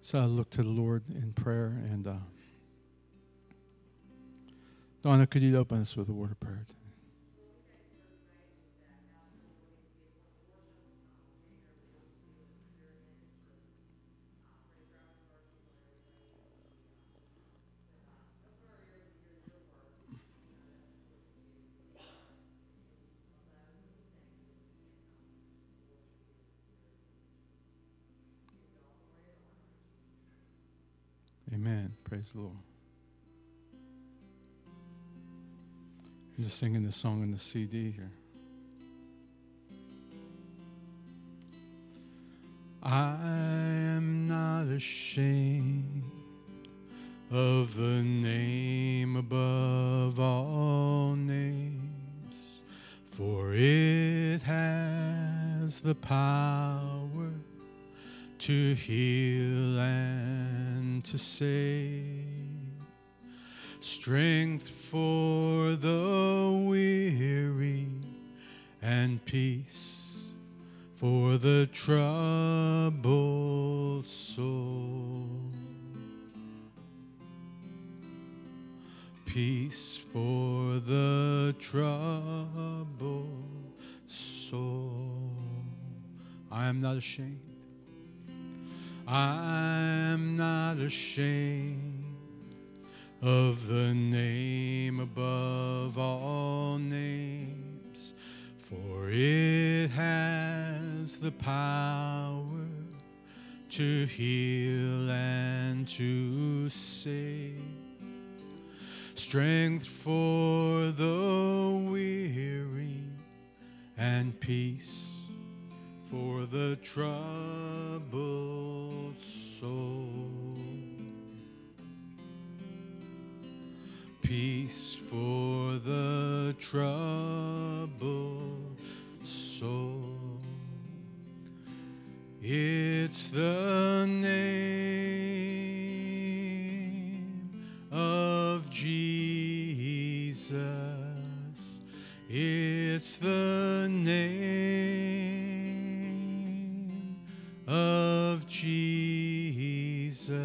So I look to the Lord in prayer. And Donna, could you open us with a word of prayer? Amen. Praise the Lord. I'm just singing this song in the CD here. I am not ashamed of the name above all names, for it has the power to heal and to save, strength for the weary and peace for the troubled soul. Peace for the troubled soul. I am not ashamed. I am not ashamed of the name above all names, for it has the power to heal and to save, strength for the weary and peace for the troubled soul. Peace for the troubled soul. It's the name of Jesus. It's the name of Jesus.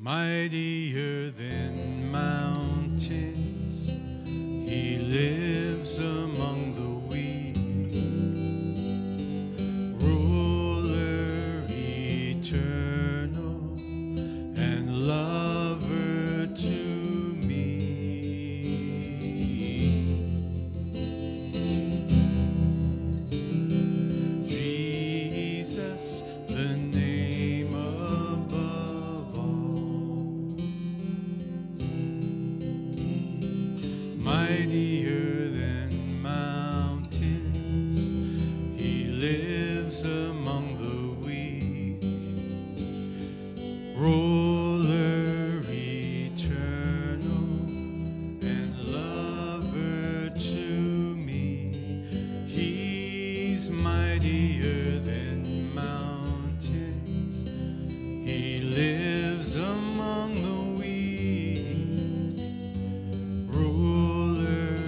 Mightier than mountains, he lives among the weak. Ruler eternal and lover to me. Jesus, the name above all. Mightier than mountains, he lives among the weak. Ruler eternal and lover to me. He's mightier than mountains. He lives among the weak. Ruler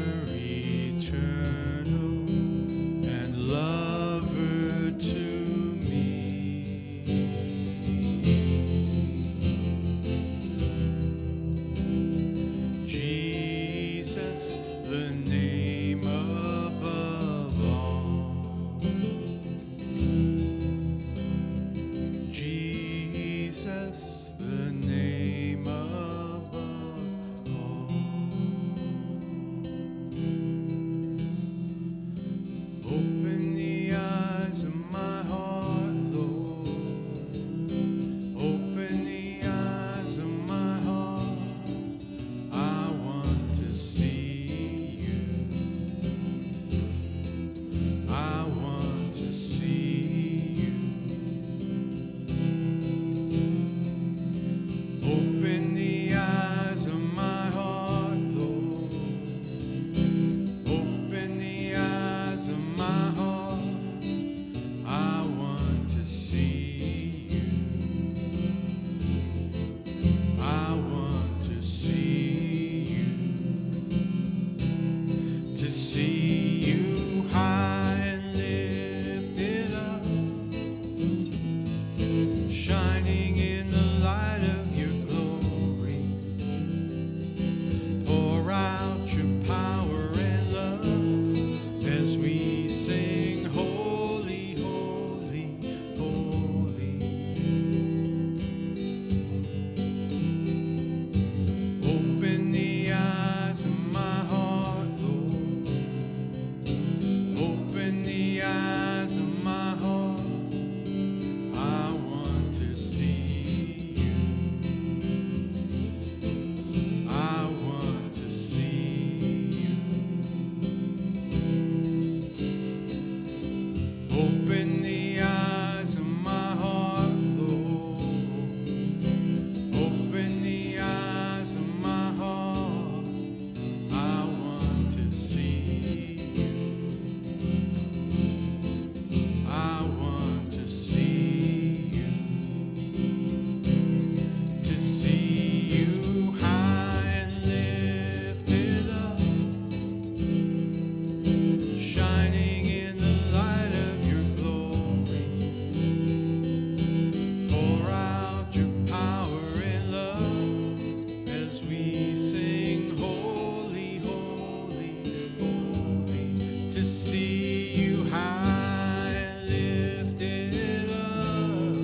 see you high lifted up,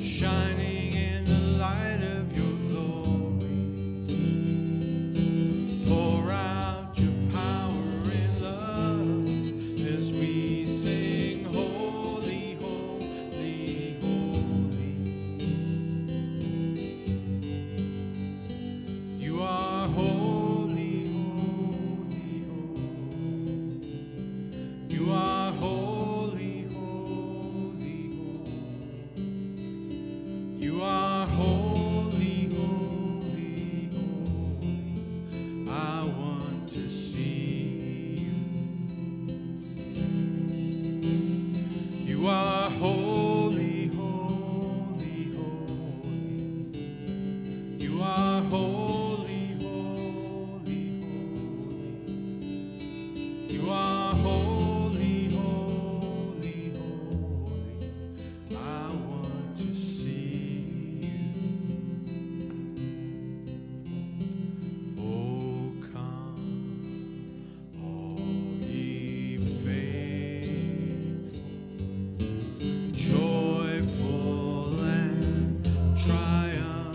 shining in the light of your glory. Pour out your power and love as we sing, holy, holy, holy. You are holy, holy, holy. You are holy, holy, holy. You are holy, holy, holy. I want to see you. You are holy, holy, holy. You are holy, holy, holy. You are holy, holy, holy. I want to see you. Oh, come, all ye faithful, joyful and triumphant.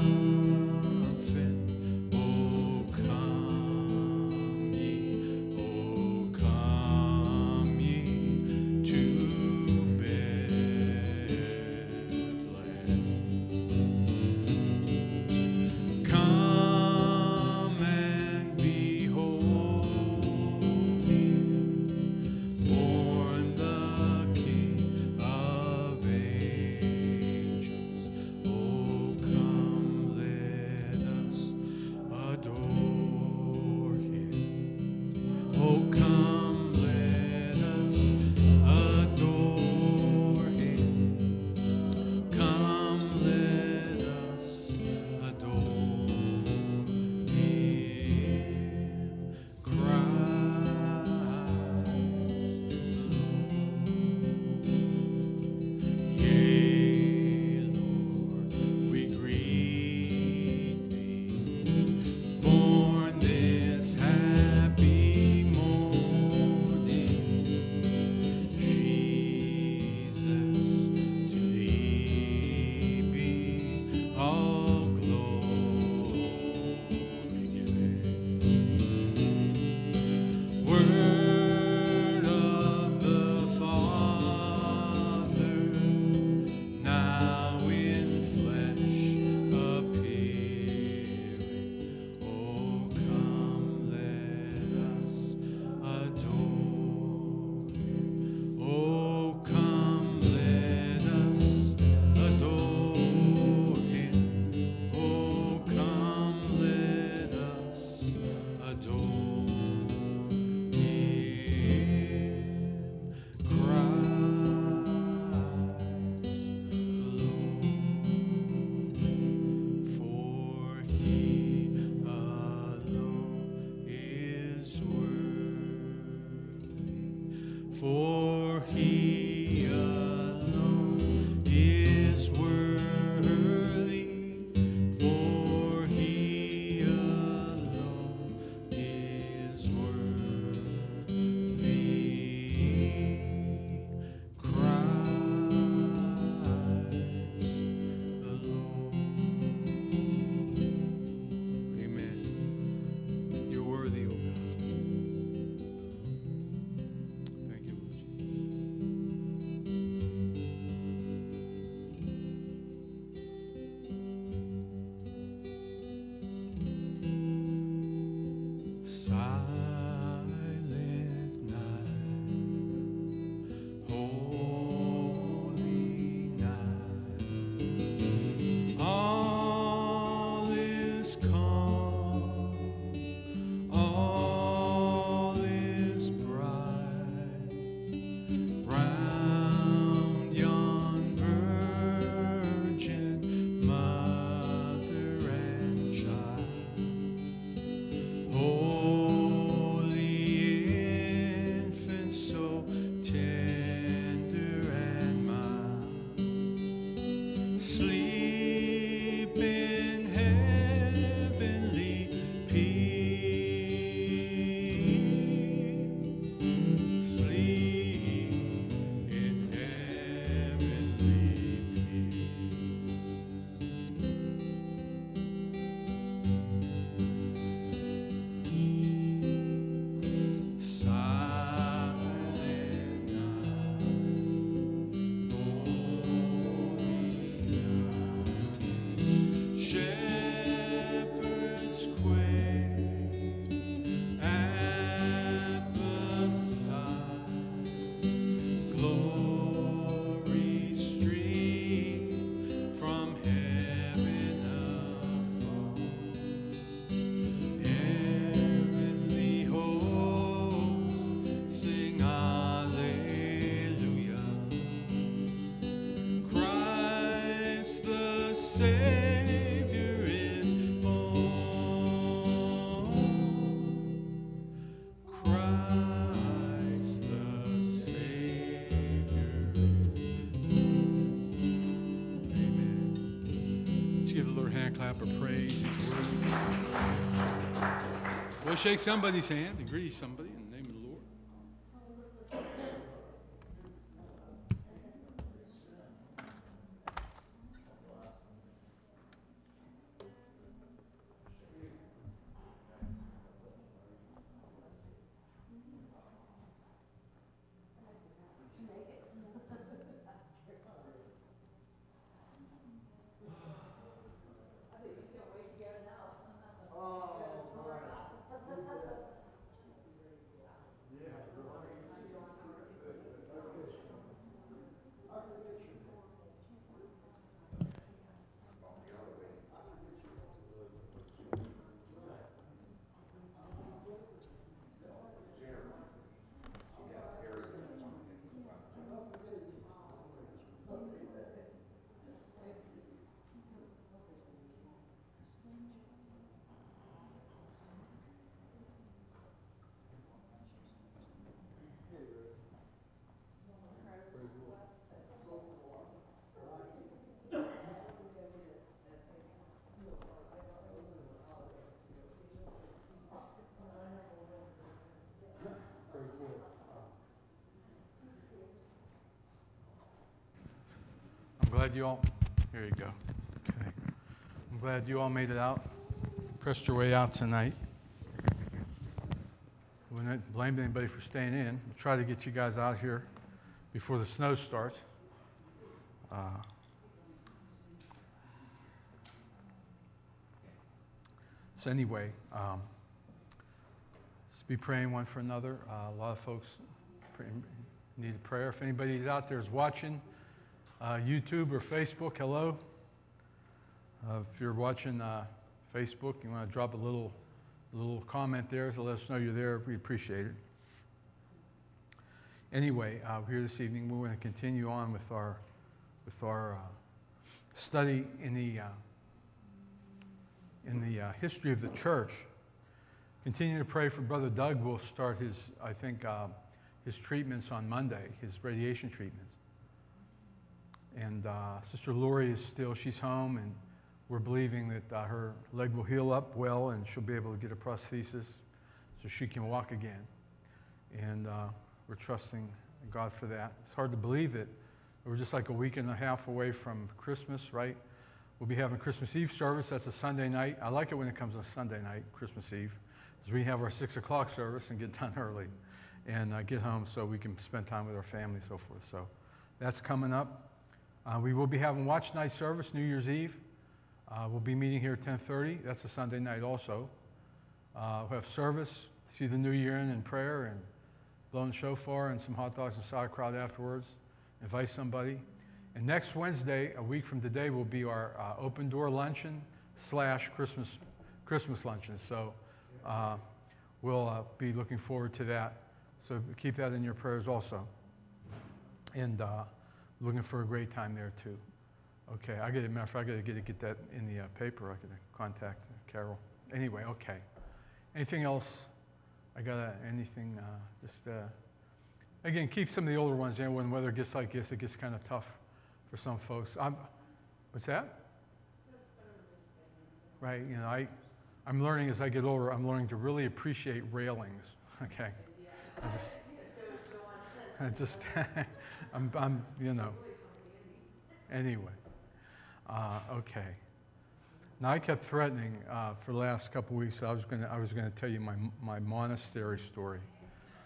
Oh, come ye to Bethlehem. Come and behold him, born the King of angels. Oh, come, let us adore him. Oh, come, let us adore him. Come, let us adore him. Christ the Lord. Yea, Lord, we greet thee, born this happy morning. Jesus, to thee be all glory given. Word of the Father, now in flesh appearing. Oh, come, let us adore him. Oh, come, let us adore him. Oh, come, let us adore him. Christ the Lord. For he alone is worthy. For he alone is worthy. For he alone is worthy. Christ the Lord. Amen. You're worthy, O God. Thank you, Lord Jesus. Silent night, holy night, all is calm, all is bright, round yon virgin mother and child. Oh, for praise. He's worthy. We'll shake somebody's hand and greet somebody in the name of the Lord. Glad you all, here you go. Okay. I'm glad you all made it out, pressed your way out tonight. We wouldn't blame anybody for staying in. We'll try to get you guys out here before the snow starts. So anyway, let's be praying one for another. A lot of folks need a prayer. If anybody out there is watching, YouTube or Facebook, hello. If you're watching Facebook, you want to drop a little comment there to let us know you're there, we appreciate it. Anyway, here this evening, we're going to continue on with our study in the history of the church. Continue to pray for Brother Doug. We'll start his treatments on Monday, his radiation treatments. And Sister Lori she's home, and we're believing that her leg will heal up well and she'll be able to get a prosthesis so she can walk again. And we're trusting God for that. It's hard to believe it. We're just like a week and a half away from Christmas, right? We'll be having Christmas Eve service. That's a Sunday night. I like it when it comes on Sunday night, Christmas Eve, because we have our 6 o'clock service and get done early and get home so we can spend time with our family and so forth. So that's coming up. We will be having watch night service, New Year's Eve. We'll be meeting here at 10:30. That's a Sunday night also. We'll have service, see the new year in prayer, and blowing shofar and some hot dogs and sauerkraut afterwards. Invite somebody. And next Wednesday, a week from today, will be our open door luncheon / Christmas luncheon. So we'll be looking forward to that. So keep that in your prayers also. And looking for a great time there too. Okay, matter of fact, I got to get that in the paper. I got to contact Carol. Anyway, okay. Anything else? Again, keep some of the older ones. When weather gets like this, it gets kind of tough for some folks. What's that? Right. I'm learning as I get older. I'm learning to really appreciate railings. Okay. Anyway. Okay. Now I kept threatening for the last couple of weeks. I was going to tell you my monastery story.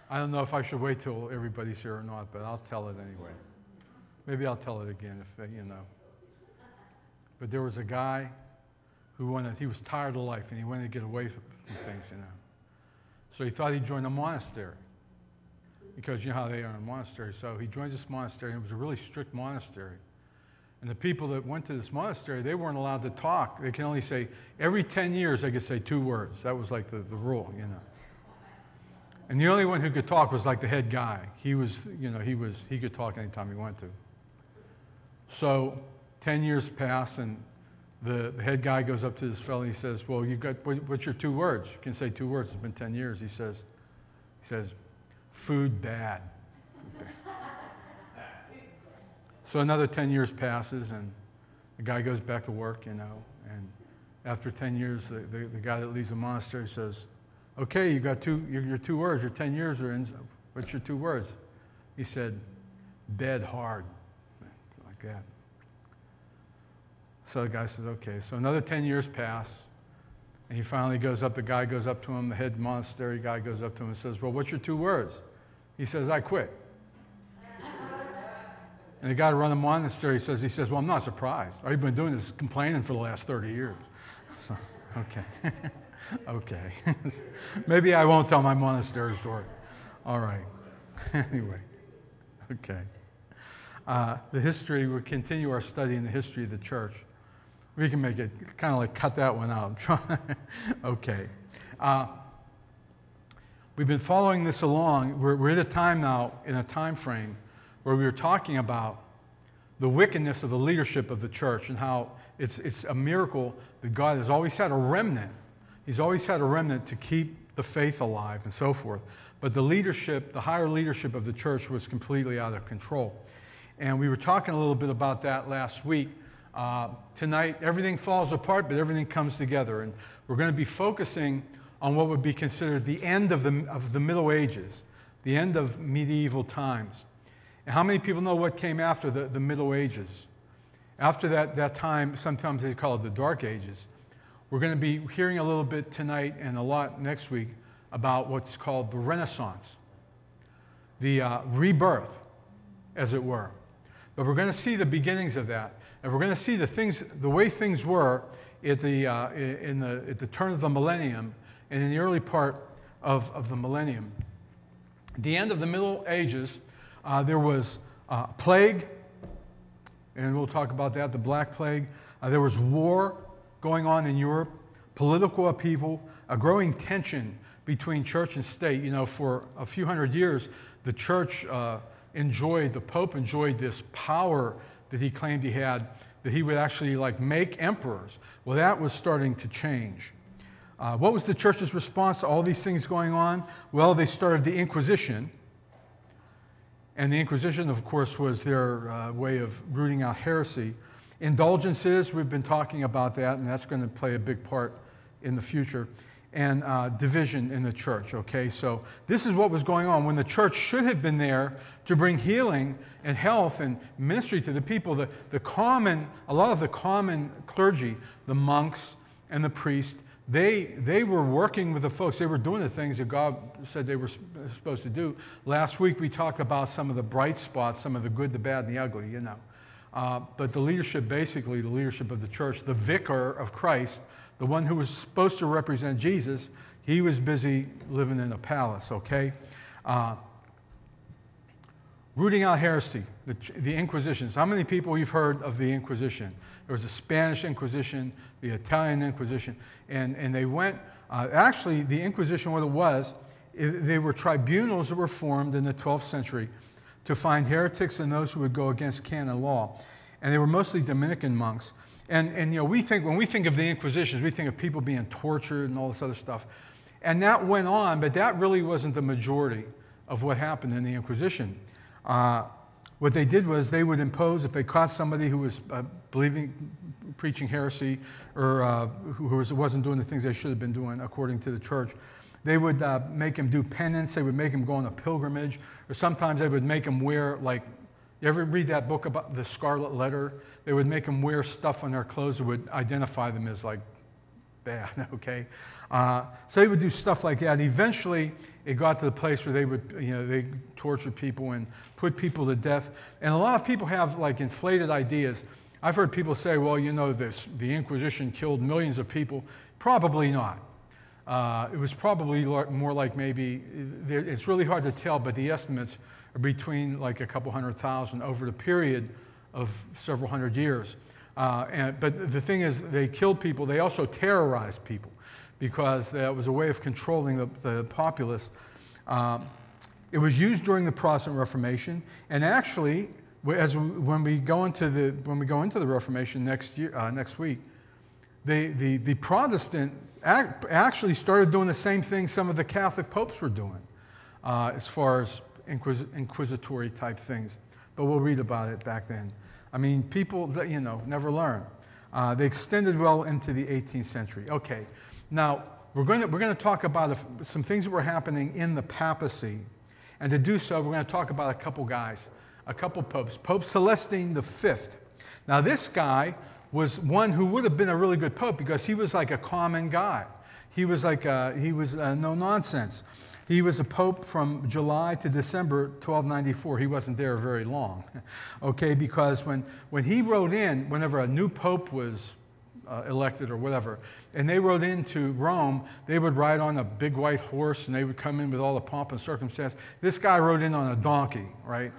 I don't know if I should wait till everybody's here or not, but I'll tell it anyway. Maybe I'll tell it again if But there was a guy who he was tired of life and he wanted to get away from things, So he thought he'd join a monastery because you know how they are in monasteries. So he joins this monastery, and it was a really strict monastery. And the people that went to this monastery, they weren't allowed to talk. They can only say, every 10 years they could say 2 words. That was like the rule, And the only one who could talk was like the head guy. He could talk anytime he wanted to. So 10 years pass, and the head guy goes up to this fellow and he says, well, what's your 2 words? You can say 2 words. It's been 10 years. He says, food bad. So another 10 years passes, and the guy goes back to work, and after 10 years, the guy that leads the monastery says, okay, you got your 2 words, your 10 years are in. What's your 2 words? He said, dead hard, like that. So the guy says, okay. So another 10 years pass, and he finally goes up, the guy goes up to him, the head monastery guy goes up to him and says, well, what's your 2 words? He says, I quit. And the guy who runs the monastery says, well, I'm not surprised. I've been doing this complaining for the last 30 years. So, okay. Okay. Maybe I won't tell my monastery story. All right. Anyway. Okay. The history, we'll continue our study in the history of the church. We can make it, kind of like cut that one out. Okay. We've been following this along. We're at a time now, in a time frame, where we were talking about the wickedness of the leadership of the church and how it's a miracle that God has always had a remnant. He's always had a remnant to keep the faith alive and so forth. But the leadership, the higher leadership of the church was completely out of control. And we were talking a little bit about that last week. Tonight, everything falls apart, but everything comes together. And we're going to be focusing on what would be considered the end of the Middle Ages, the end of medieval times. And how many people know what came after the Middle Ages? After that time, sometimes they call it the Dark Ages. We're going to be hearing a little bit tonight and a lot next week about what's called the Renaissance, the rebirth, as it were. But we're going to see the beginnings of that, and we're going to see the way things were at the turn of the millennium and in the early part of the millennium. At the end of the Middle Ages, there was plague, and we'll talk about that, the Black Plague. There was war going on in Europe, political upheaval, a growing tension between church and state. You know, for a few hundred years, the church the Pope enjoyed this power that he claimed he had, that he would actually make emperors. Well, that was starting to change. What was the church's response to all these things going on? Well, they started the Inquisition. And the Inquisition, of course, was their way of rooting out heresy. Indulgences, we've been talking about that, and that's going to play a big part in the future. And division in the church, okay? So this is what was going on when the church should have been there to bring healing and health and ministry to the people. A lot of the common clergy, the monks and the priests, they were working with the folks. They were doing the things that God said they were supposed to do. Last week we talked about some of the bright spots, some of the good, the bad, and the ugly, you know. But the leadership, basically the leadership of the church, the vicar of Christ, the one who was supposed to represent Jesus, he was busy living in a palace, okay? Rooting out heresy, the Inquisitions. How many people you've heard of the Inquisition? There was the Spanish Inquisition, the Italian Inquisition, and they went, actually the Inquisition, what it was, they were tribunals that were formed in the 12th century to find heretics and those who would go against canon law. And they were mostly Dominican monks. And you know, when we think of the Inquisitions, we think of people being tortured and all this other stuff. And that went on, but that really wasn't the majority of what happened in the Inquisition. What they did was they would impose, if they caught somebody who was preaching heresy, or who wasn't doing the things they should have been doing according to the church, they would make him do penance. They would make him go on a pilgrimage, or sometimes they would make him wear, you ever read that book about the Scarlet Letter? They would make them wear stuff on their clothes that would identify them as bad, okay? So they would do stuff like that. Eventually, it got to the place where they tortured people and put people to death. And a lot of people have inflated ideas. I've heard people say, well, you know, the Inquisition killed millions of people. Probably not. It was probably more like maybe, it's really hard to tell, but the estimates are between a couple 100,000 over the period of several hundred years. But the thing is, they killed people. They also terrorized people because that was a way of controlling the populace. It was used during the Protestant Reformation, and actually, when we go into the Reformation next week, the Protestant actually started doing the same thing some of the Catholic popes were doing, as far as inquisitory type things. But we'll read about it back then. I mean, people, never learn. They extended well into the 18th century. Okay, now we're going to talk about some things that were happening in the papacy. And to do so, we're going to talk about a couple guys, a couple popes. Pope Celestine V. Now this guy was one who would have been a really good pope because he was like a common guy. He was no nonsense. He was a pope from July to December 1294. He wasn't there very long, okay? Because when he rode in, whenever a new pope was elected or whatever, and they rode into Rome, they would ride on a big white horse and they would come in with all the pomp and circumstance. This guy rode in on a donkey, right?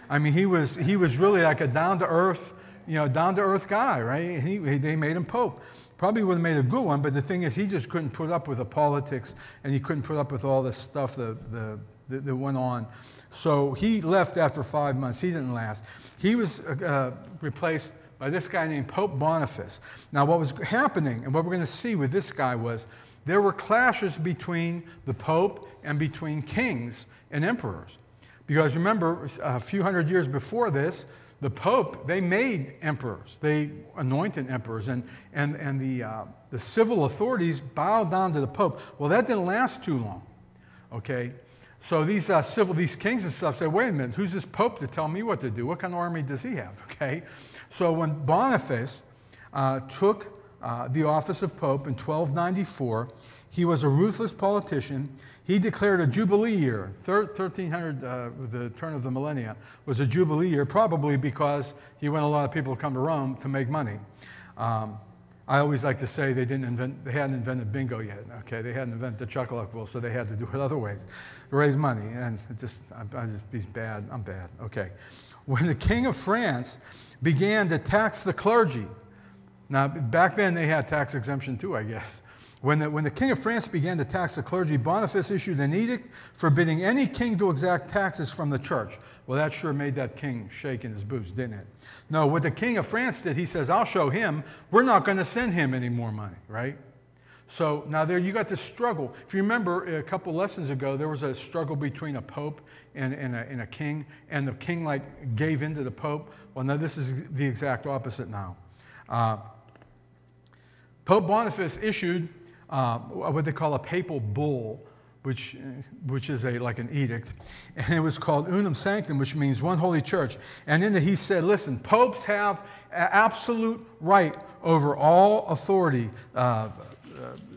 I mean, he was really like a down-to-earth, down-to-earth guy, right? They made him pope. Probably would have made a good one, but the thing is, he just couldn't put up with the politics, and he couldn't put up with all this stuff that went on. So he left after 5 months. He didn't last. He was replaced by this guy named Pope Boniface. Now, what was happening, and what we're going to see with this guy was, there were clashes between the Pope and between kings and emperors. Because remember, a few hundred years before this, the Pope, they made emperors. They anointed emperors, and the civil authorities bowed down to the Pope. Well, that didn't last too long, okay? So these kings and stuff said, wait a minute, who's this Pope to tell me what to do? What kind of army does he have, okay? So when Boniface took the office of Pope in 1294, he was a ruthless politician. He declared a Jubilee year. 1300, the turn of the millennia, was a Jubilee year, probably because he wanted a lot of people to come to Rome to make money. I always like to say they hadn't invented bingo yet. Okay, they hadn't invented the Chuck-a-Luck Bull, so they had to do it other ways to raise money. And he's bad. I'm bad. Okay, when the King of France began to tax the clergy, now back then they had tax exemption too, I guess. When the King of France began to tax the clergy, Boniface issued an edict forbidding any king to exact taxes from the church. Well, that sure made that king shake in his boots, didn't it? No, what the King of France did, he says, I'll show him, we're not going to send him any more money, right? So now there you got this struggle. If you remember a couple lessons ago, there was a struggle between a pope and a king, and the king like gave in to the pope. Well, now this is the exact opposite now. Pope Boniface issued what they call a papal bull, which is like an edict, and it was called Unum Sanctum, which means one holy church. And in it he said, listen, popes have absolute right over all authority,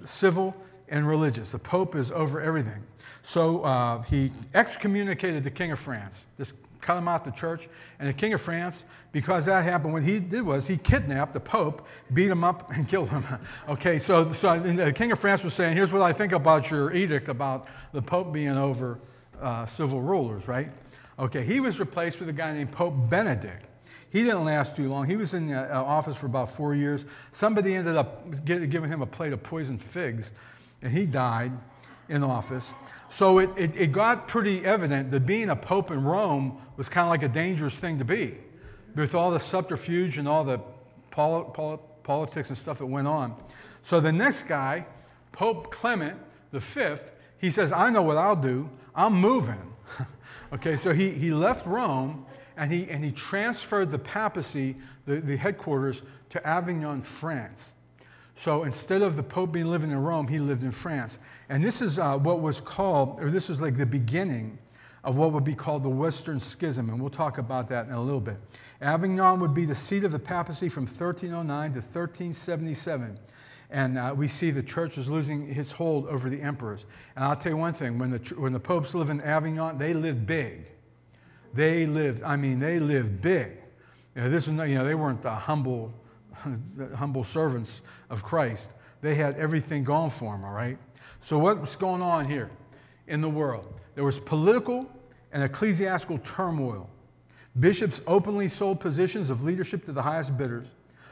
civil and religious. The Pope is over everything. So he excommunicated the King of France, just cut him out the church. And the King of France, because that happened, what he did was he kidnapped the Pope, beat him up, and killed him. Okay, so the King of France was saying, here's what I think about your edict about the Pope being over civil rulers, right? Okay, he was replaced with a guy named Pope Benedict. He didn't last too long. He was in the office for about 4 years. Somebody ended up giving him a plate of poisoned figs, and he died in office. So it got pretty evident that being a pope in Rome was kind of like a dangerous thing to be, with all the subterfuge and all the politics and stuff that went on. So the next guy, Pope Clement V, he says, I know what I'll do. I'm moving. Okay, so he left Rome, and he transferred the papacy, the headquarters, to Avignon, France. So instead of the Pope being living in Rome, he lived in France. And this is what was called, or this was like the beginning of what would be called the Western Schism, and we'll talk about that in a little bit. Avignon would be the seat of the papacy from 1309 to 1377. And we see the church was losing its hold over the emperors. And I'll tell you one thing, when the popes lived in Avignon, they lived big. They lived big. They weren't the humble servants of Christ. They had everything going for them, all right? So what's going on here in the world? There was political and ecclesiastical turmoil. Bishops openly sold positions of leadership to the highest bidders.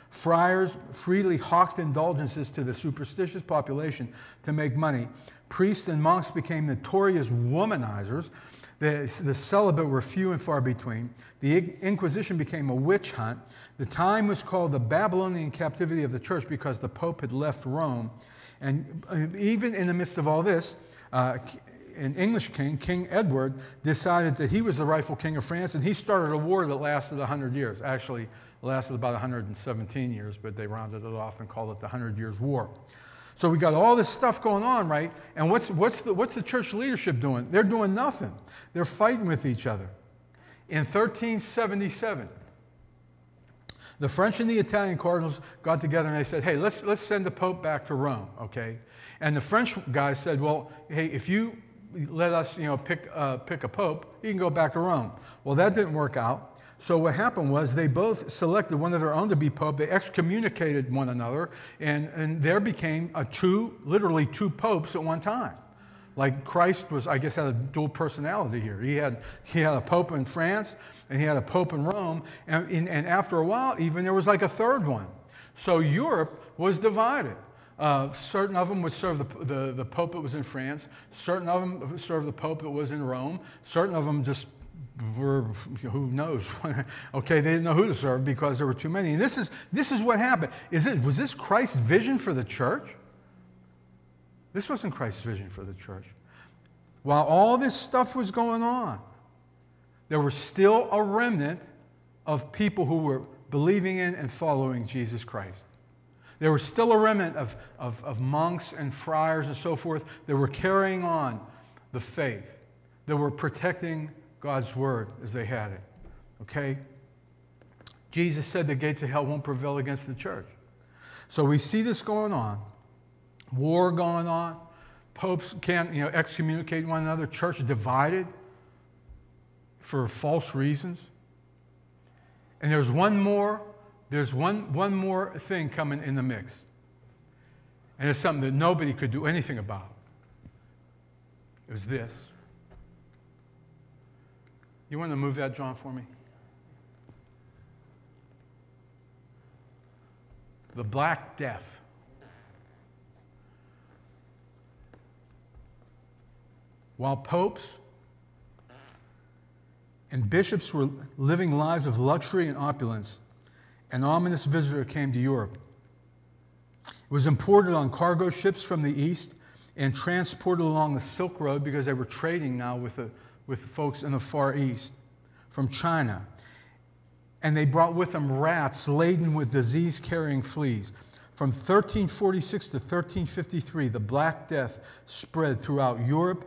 Friars freely hawked indulgences to the superstitious population to make money. Priests and monks became notorious womanizers. The celibate were few and far between. The Inquisition became a witch hunt. The time was called the Babylonian captivity of the church because the Pope had left Rome. And even in the midst of all this, an English king, King Edward, decided that he was the rightful king of France, and he started a war that lasted 100 years. Actually, lasted about 117 years, but they rounded it off and called it the 100 Years' War. So we got all this stuff going on, right? And what's the church leadership doing? They're doing nothing. They're fighting with each other. In 1377, the French and the Italian cardinals got together and they said, hey, let's send the Pope back to Rome, okay? And the French guys said, well, hey, if you let us, pick a pope, you can go back to Rome. Well, that didn't work out. So what happened was they both selected one of their own to be pope. They excommunicated one another, and there became literally two popes at one time. Like Christ was, I guess, had a dual personality here. He had a pope in France, and he had a pope in Rome, and after a while, even there was like a third one. So Europe was divided. Certain of them would serve the pope that was in France. Certain of them served the pope that was in Rome. Certain of them just were, who knows? Okay, they didn't know who to serve because there were too many. And this is what happened. Was this Christ's vision for the church? This wasn't Christ's vision for the church. While all this stuff was going on, there was still a remnant of people who were believing in and following Jesus Christ. There was still a remnant of monks and friars and so forth that were carrying on the faith, that were protecting God's word as they had it. Okay? Jesus said the gates of hell won't prevail against the church. So we see this going on. War going on. Popes can't excommunicate one another. Church divided for false reasons. And there's one more thing coming in the mix. And it's something that nobody could do anything about. It was this. You want to move that, John, for me? The Black Death. While popes and bishops were living lives of luxury and opulence, an ominous visitor came to Europe. It was imported on cargo ships from the east and transported along the Silk Road because they were trading now with folks in the Far East from China. And they brought with them rats laden with disease-carrying fleas. From 1346 to 1353, the Black Death spread throughout Europe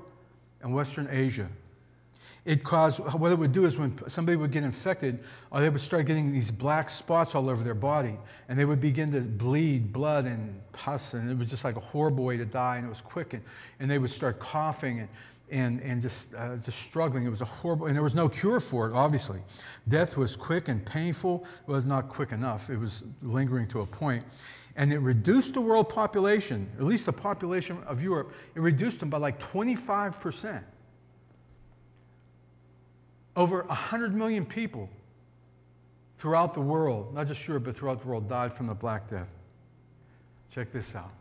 and Western Asia. What it would do is when somebody would get infected, they would start getting these black spots all over their body, and they would begin to bleed blood and pus, and it was just like a horrible way to die, and it was quick, and they would start coughing and just struggling. It was a horrible, and there was no cure for it, obviously. Death was quick and painful. It was not quick enough. It was lingering to a point. And it reduced the world population, at least the population of Europe, it reduced them by like 25%. Over 100 million people throughout the world, not just Europe, but throughout the world, died from the Black Death. Check this out.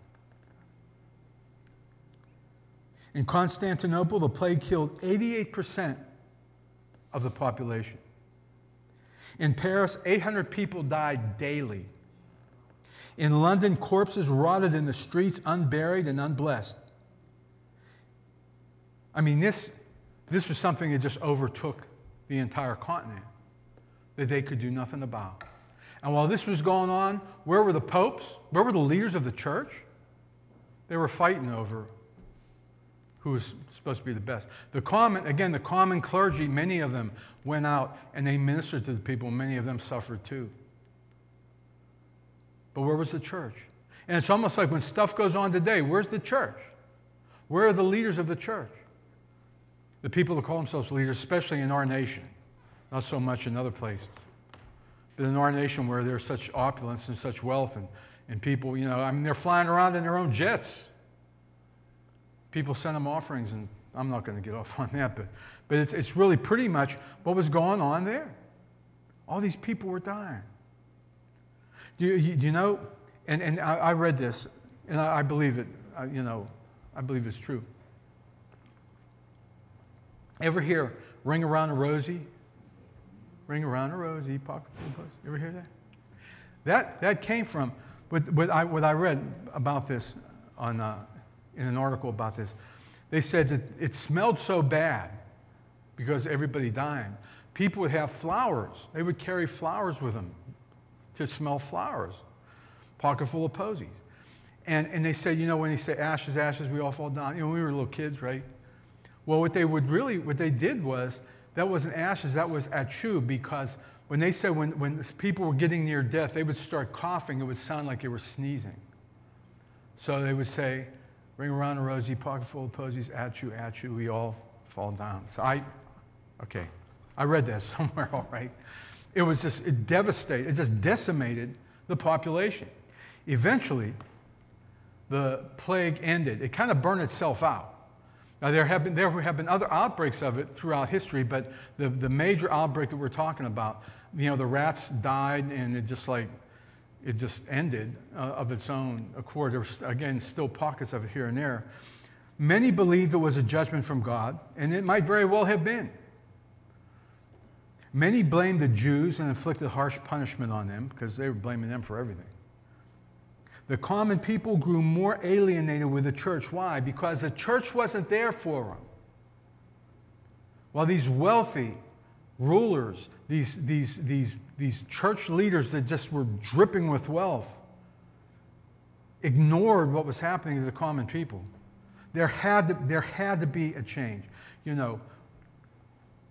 In Constantinople, the plague killed 88% of the population. In Paris, 800 people died daily. In London, corpses rotted in the streets, unburied and unblessed. I mean, this was something that just overtook the entire continent that they could do nothing about. And while this was going on, where were the popes? Where were the leaders of the church? They were fighting over who was supposed to be the best. The common clergy, many of them went out and they ministered to the people. Many of them suffered too. But where was the church? And it's almost like when stuff goes on today, where's the church? Where are the leaders of the church? The people that call themselves leaders, especially in our nation. Not so much in other places. But in our nation where there's such opulence and such wealth and people, they're flying around in their own jets. People send them offerings, and I'm not going to get off on that, but it's really pretty much what was going on there. All these people were dying. Do you know, and I read this, and I believe it, I believe it's true. Ever hear Ring Around a Rosie? Ring around a rosy, pocket full of puss. You ever hear that? That came from, what I read about this in an article about this. They said that it smelled so bad because everybody dying. People would have flowers. They would carry flowers with them to smell flowers, pocket full of posies. And they said, when they say ashes, ashes, we all fall down. We were little kids, right? Well, what they did was, that wasn't ashes, that was achu, because when they said when people were getting near death, they would start coughing, it would sound like they were sneezing. So they would say, ring around a rosy, pocket full of posies, achu, achu, we all fall down. So I read that somewhere, all right. It just decimated the population. Eventually, the plague ended. It kind of burned itself out. Now, there have been other outbreaks of it throughout history, but the major outbreak that we're talking about, the rats died, and it just ended of its own accord. There was, again, still pockets of it here and there. Many believed it was a judgment from God, and it might very well have been. Many blamed the Jews and inflicted harsh punishment on them because they were blaming them for everything. The common people grew more alienated with the church. Why? Because the church wasn't there for them. While these wealthy rulers, these church leaders that just were dripping with wealth, ignored what was happening to the common people. There had to be a change.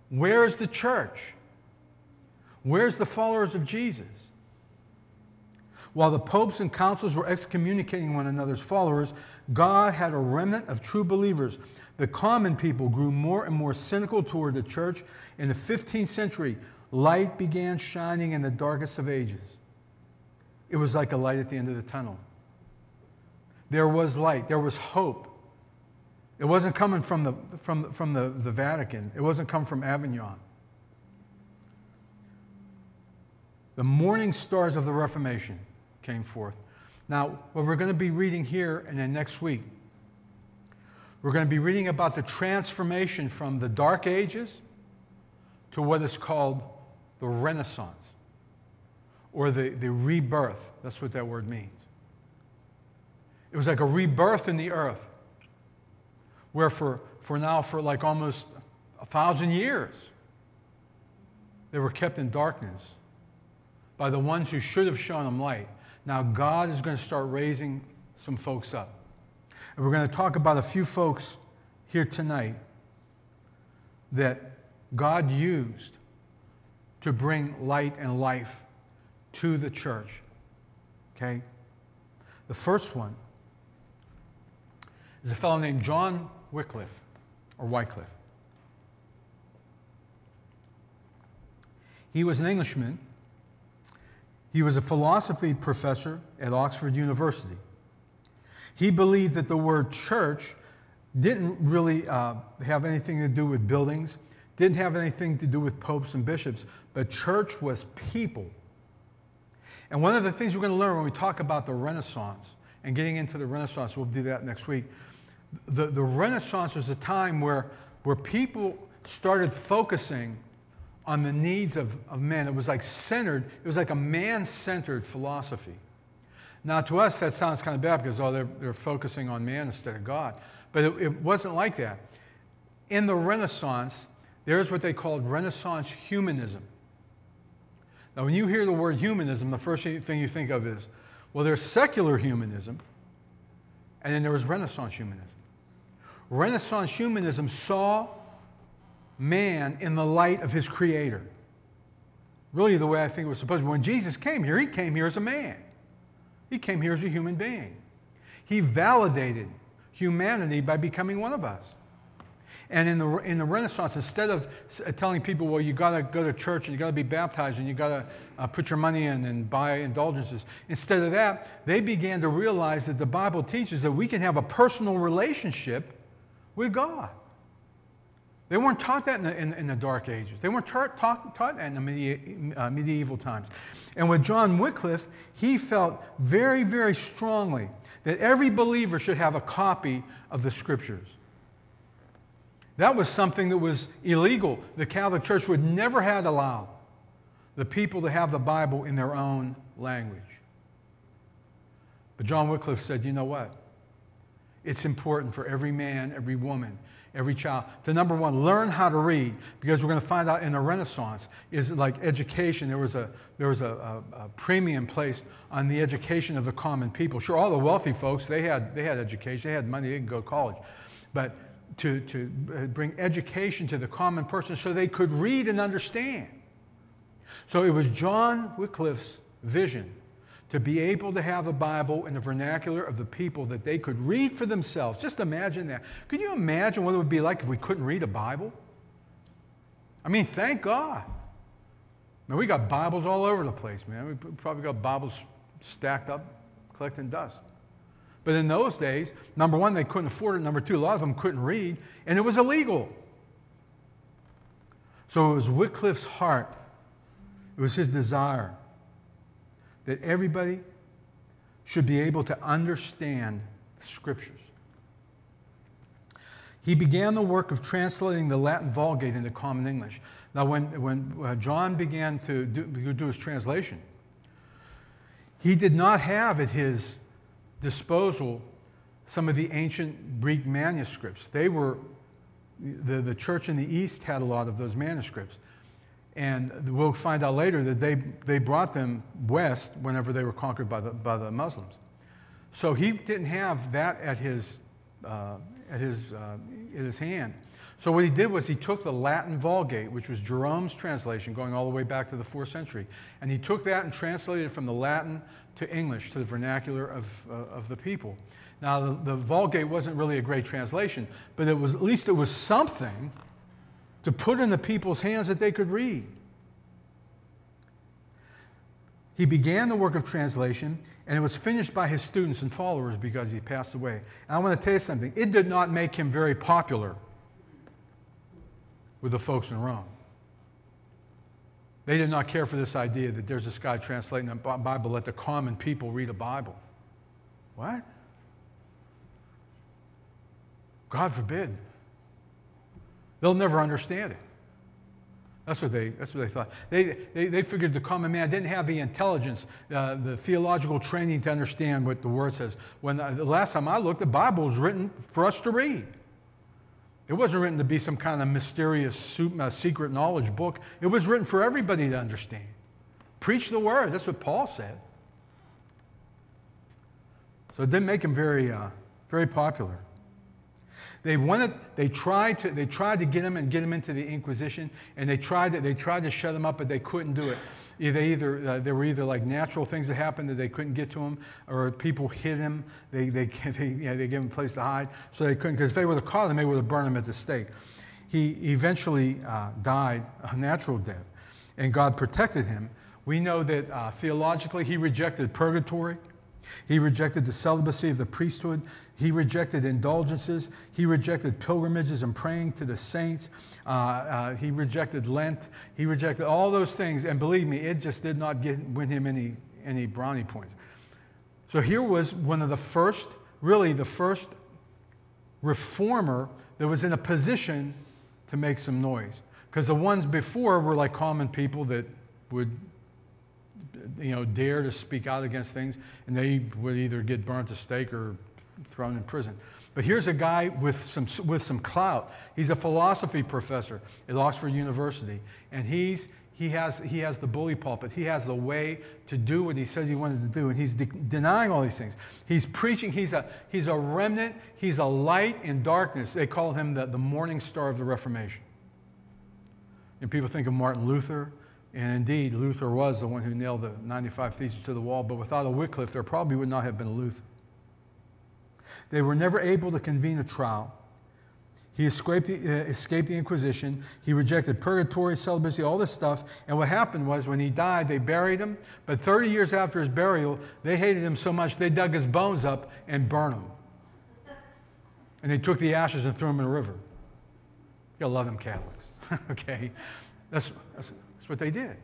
Where's the church? Where's the followers of Jesus? While the popes and councils were excommunicating one another's followers, God had a remnant of true believers. The common people grew more and more cynical toward the church. In the 15th century, light began shining in the darkest of ages. It was like a light at the end of the tunnel. There was light. There was hope. It wasn't coming from the Vatican. It wasn't coming from Avignon. The morning stars of the Reformation came forth. Now, what we're going to be reading here and then next week, we're going to be reading about the transformation from the Dark Ages to what is called the Renaissance, or the rebirth. That's what that word means. It was like a rebirth in the earth, where for like almost 1,000 years, they were kept in darkness by the ones who should have shown them light. Now God is going to start raising some folks up. And we're going to talk about a few folks here tonight that God used to bring light and life to the church. Okay? The first one is a fellow named John Wycliffe, or Wycliffe. He was an Englishman. He was a philosophy professor at Oxford University. He believed that the word church didn't really have anything to do with buildings, didn't have anything to do with popes and bishops, but church was people. And one of the things we're going to learn when we talk about the Renaissance, and getting into the Renaissance, we'll do that next week. The Renaissance was a time where people started focusing on the needs of men. It was like centered, it was like a man-centered philosophy. Now to us that sounds kind of bad because they're focusing on man instead of God. But it wasn't like that. In the Renaissance, there's what they called Renaissance humanism. Now when you hear the word humanism, the first thing you think of is, well, there's secular humanism, and then there was Renaissance humanism. Renaissance humanism saw man in the light of his Creator. Really the way I think it was supposed to be. When Jesus came here, he came here as a man. He came here as a human being. He validated humanity by becoming one of us. And in the Renaissance, instead of telling people, well, you got to go to church and you got to be baptized and you got to put your money in and buy indulgences, instead of that, they began to realize that the Bible teaches that we can have a personal relationship with God. They weren't taught that in the Dark Ages. They weren't taught that in the medieval times. And with John Wycliffe, he felt very, very strongly that every believer should have a copy of the Scriptures. That was something that was illegal. The Catholic Church would never have allowed the people to have the Bible in their own language. But John Wycliffe said, you know what? It's important for every man, every woman, every child to, number one, learn how to read, because we're going to find out in the Renaissance is like education. There was a premium placed on the education of the common people. Sure, all the wealthy folks, they had education, they had money, they could go to college, but to bring education to the common person so they could read and understand. So it was John Wycliffe's vision to be able to have a Bible in the vernacular of the people that they could read for themselves. Just imagine that. Could you imagine what it would be like if we couldn't read a Bible? I mean, thank God. Man, we got Bibles all over the place, man. We probably got Bibles stacked up, collecting dust. But in those days, number one, they couldn't afford it. Number two, a lot of them couldn't read, and it was illegal. So it was Wycliffe's heart, it was his desire that everybody should be able to understand the Scriptures. He began the work of translating the Latin Vulgate into common English. Now, when John began to do his translation, he did not have at his disposal some of the ancient Greek manuscripts. They were, the church in the East had a lot of those manuscripts. And we'll find out later that they brought them west whenever they were conquered by the Muslims. So he didn't have that at his hand. So what he did was he took the Latin Vulgate, which was Jerome's translation, going all the way back to the 4th century, and he took that and translated it from the Latin to English, to the vernacular of the people. Now, the Vulgate wasn't really a great translation, but it was, at least it was something to put in the people's hands that they could read. He began the work of translation, and it was finished by his students and followers because he passed away. And I want to tell you something. It did not make him very popular with the folks in Rome. They did not care for this idea that there's this guy translating the Bible, let the common people read a Bible. What? God forbid. They'll never understand it. That's what they thought. They figured the common man didn't have the intelligence, the theological training to understand what the Word says. When the last time I looked, the Bible was written for us to read. It wasn't written to be some kind of mysterious, secret knowledge book. It was written for everybody to understand. Preach the Word. That's what Paul said. So it didn't make him very popular. They tried to get him into the Inquisition, and they tried to shut him up, but they couldn't do it. There were either like natural things that happened that they couldn't get to him, or people hid him. They gave him a place to hide, so they couldn't. Because if they would have caught him, they would have burned him at the stake. He eventually died a natural death, and God protected him. We know that theologically he rejected purgatory. He rejected the celibacy of the priesthood. He rejected indulgences. He rejected pilgrimages and praying to the saints. He rejected Lent. He rejected all those things. And believe me, it just did not win him any brownie points. So here was one of the first, really the first reformer that was in a position to make some noise. Because the ones before were like common people that would dare to speak out against things, and they would either get burnt to stake or thrown in prison. But here's a guy with some clout. He's a philosophy professor at Oxford University, and he has the bully pulpit. He has the way to do what he says he wanted to do, and he's denying all these things. He's preaching. He's a remnant. He's a light in darkness. They call him the morning star of the Reformation. And people think of Martin Luther. And indeed, Luther was the one who nailed the 95 Theses to the wall, but without a Wycliffe, there probably would not have been a Luther. They were never able to convene a trial. He escaped the Inquisition. He rejected purgatory, celibacy, all this stuff. And what happened was when he died, they buried him. But 30 years after his burial, they hated him so much, they dug his bones up and burned him. And they took the ashes and threw them in a river. You gotta love them Catholics, okay? That's what they did.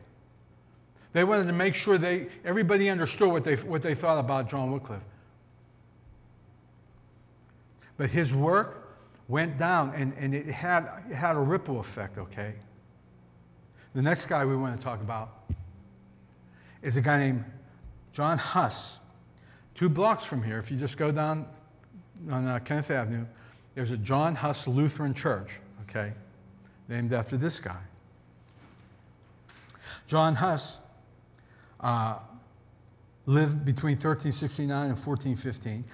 They wanted to make sure everybody understood what they thought about John Wycliffe. But his work went down, and it had a ripple effect, okay? The next guy we want to talk about is a guy named John Huss. 2 blocks from here, if you just go down on Kenneth Avenue, there's a John Huss Lutheran Church, okay, named after this guy. John Huss lived between 1369 and 1415.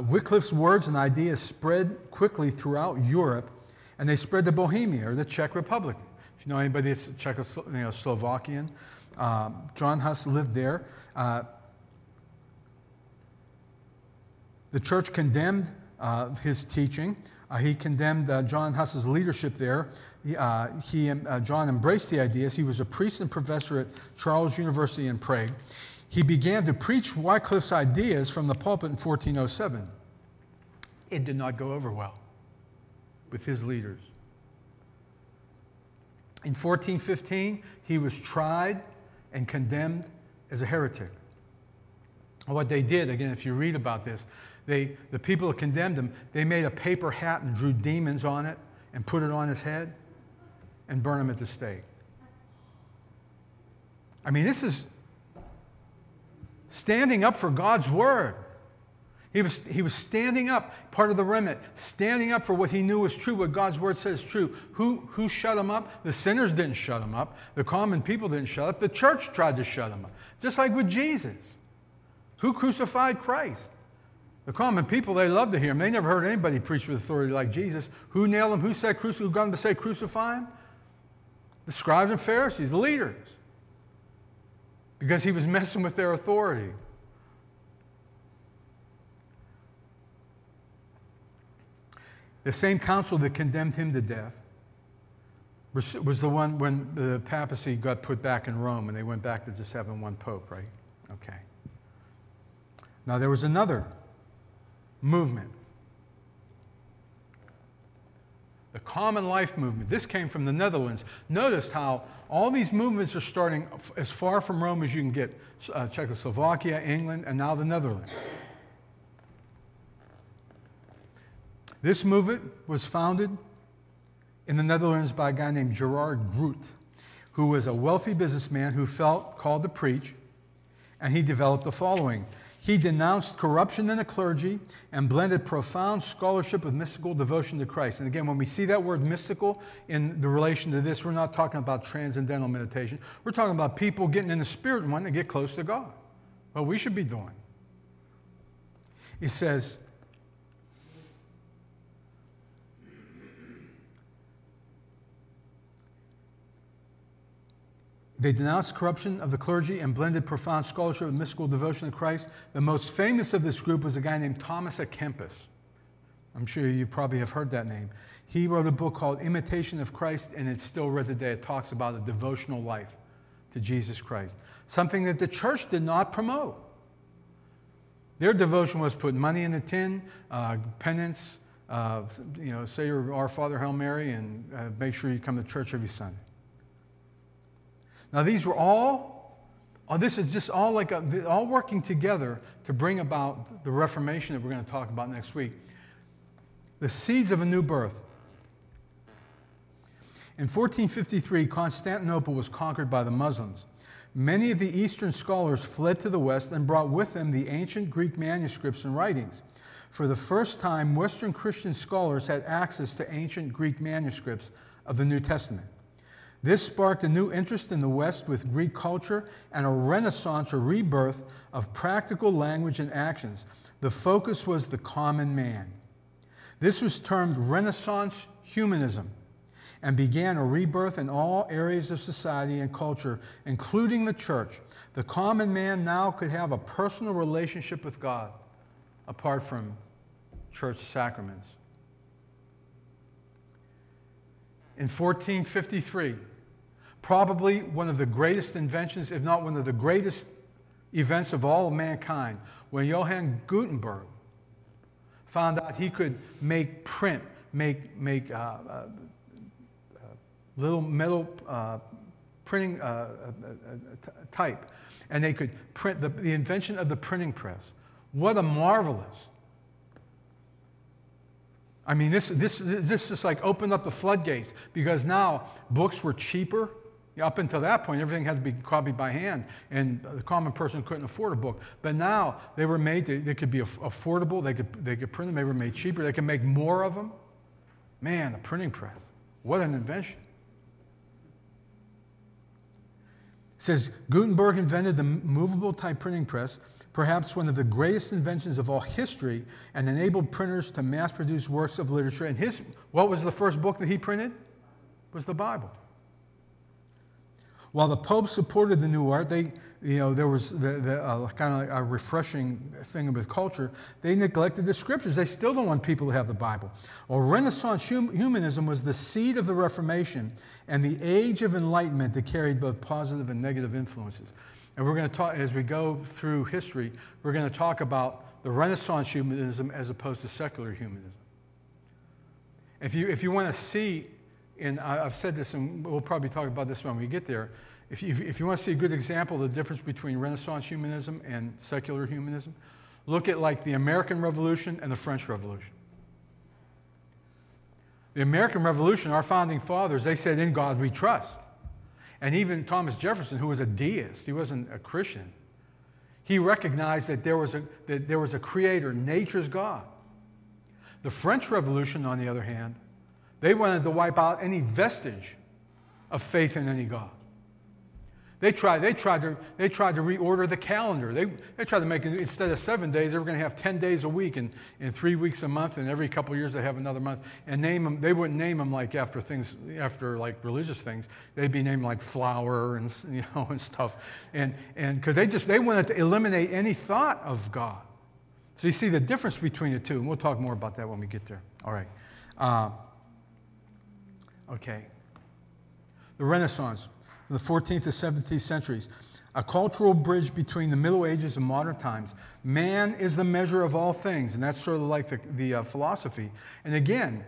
Wycliffe's words and ideas spread quickly throughout Europe, and they spread to Bohemia, or the Czech Republic. If you know anybody that's Czechoslovakian, John Huss lived there. The church condemned his teaching. He condemned John Huss's leadership there. John embraced the ideas. He was a priest and professor at Charles University in Prague. He began to preach Wycliffe's ideas from the pulpit in 1407. It did not go over well with his leaders. In 1415, he was tried and condemned as a heretic. What they did, again, if you read about this, the people that condemned him, they made a paper hat and drew demons on it and put it on his head and burned him at the stake. I mean, this is standing up for God's word. He was standing up, part of the remnant, standing up for what he knew was true, what God's word says is true. Who shut him up? The sinners didn't shut him up. The common people didn't shut up. The church tried to shut him up. Just like with Jesus. Who crucified Christ? The common people, they loved to hear him. They never heard anybody preach with authority like Jesus. Who nailed him? Who got him to say crucify him? The scribes and Pharisees, the leaders. Because he was messing with their authority. The same council that condemned him to death was the one when the papacy got put back in Rome and they went back to just having one pope, right? Okay. Now there was another movement. The Common Life movement. This came from the Netherlands. Notice how all these movements are starting as far from Rome as you can get. Czechoslovakia, England, and now the Netherlands. This movement was founded in the Netherlands by a guy named Gerard Groot, who was a wealthy businessman who felt called to preach, and he developed the following. He denounced corruption in the clergy and blended profound scholarship with mystical devotion to Christ. And again, when we see that word mystical in the relation to this, we're not talking about transcendental meditation. We're talking about people getting in the spirit and wanting to get close to God. What we should be doing. He says, they denounced corruption of the clergy and blended profound scholarship with mystical devotion to Christ. The most famous of this group was a guy named Thomas à Kempis. I'm sure you probably have heard that name. He wrote a book called Imitation of Christ, and it's still read today. It talks about a devotional life to Jesus Christ, something that the church did not promote. Their devotion was put money in the tin, penance, say your Our Father, Hail Mary, and make sure you come to church every Sunday. Now these were all all working together to bring about the Reformation that we're going to talk about next week. The seeds of a new birth. In 1453, Constantinople was conquered by the Muslims. Many of the Eastern scholars fled to the West and brought with them the ancient Greek manuscripts and writings. For the first time, Western Christian scholars had access to ancient Greek manuscripts of the New Testament. This sparked a new interest in the West with Greek culture and a renaissance or rebirth of practical language and actions. The focus was the common man. This was termed Renaissance humanism and began a rebirth in all areas of society and culture, including the church. The common man now could have a personal relationship with God apart from church sacraments. In 1453, probably one of the greatest inventions, if not one of the greatest events of all of mankind, when Johann Gutenberg found out he could make little metal printing type, and they could print the invention of the printing press. What a marvelous! I mean, this just like opened up the floodgates, because now books were cheaper. Up until that point, everything had to be copied by hand, and the common person couldn't afford a book. But now they were made, they could be affordable, they could print them, they were made cheaper, they could make more of them. Man, the printing press, what an invention. It says, Gutenberg invented the movable type printing press, perhaps one of the greatest inventions of all history, and enabled printers to mass produce works of literature. And what was the first book that he printed? It was the Bible. While the Pope supported the new art, there was kind of a refreshing thing with culture. They neglected the scriptures. They still don't want people to have the Bible. Well, Renaissance humanism was the seed of the Reformation and the age of enlightenment that carried both positive and negative influences. And we're going to talk, as we go through history, we're going to talk about the Renaissance humanism as opposed to secular humanism. If you want to see, and I've said this, and we'll probably talk about this when we get there, if you want to see a good example of the difference between Renaissance humanism and secular humanism, look at like the American Revolution and the French Revolution. The American Revolution, our founding fathers, they said, in God we trust. And even Thomas Jefferson, who was a deist, he wasn't a Christian, he recognized that there was a creator, nature's God. The French Revolution, on the other hand, they wanted to wipe out any vestige of faith in any God. They tried to reorder the calendar. They tried to make it, instead of 7 days, they were going to have 10 days a week and 3 weeks a month, and every couple of years they have another month. And name them. They wouldn't name them like after like religious things. They'd be named like flower and and stuff. And because they wanted to eliminate any thought of God. So you see the difference between the two, and we'll talk more about that when we get there. All right. Okay. The Renaissance. In the 14th to 17th centuries, a cultural bridge between the Middle Ages and modern times. Man is the measure of all things, and that's sort of like the philosophy. And again,